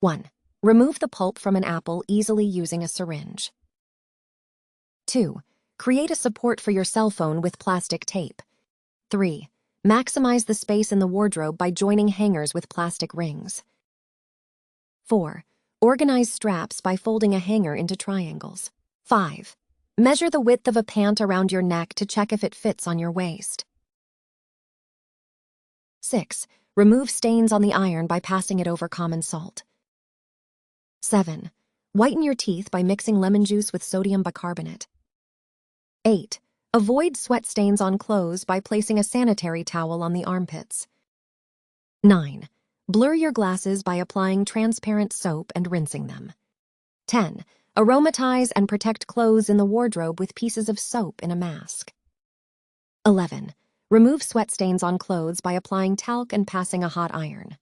1. Remove the pulp from an apple easily using a syringe. 2. Create a support for your cell phone with plastic tape. 3. Maximize the space in the wardrobe by joining hangers with plastic rings. 4. Organize straps by folding a hanger into triangles. 5. Measure the width of a pant around your neck to check if it fits on your waist. 6. Remove stains on the iron by passing it over common salt. 7. Whiten your teeth by mixing lemon juice with sodium bicarbonate. 8. Avoid sweat stains on clothes by placing a sanitary towel on the armpits. 9. Blur your glasses by applying transparent soap and rinsing them. 10. Aromatize and protect clothes in the wardrobe with pieces of soap in a mask. 11. Remove sweat stains on clothes by applying talc and passing a hot iron.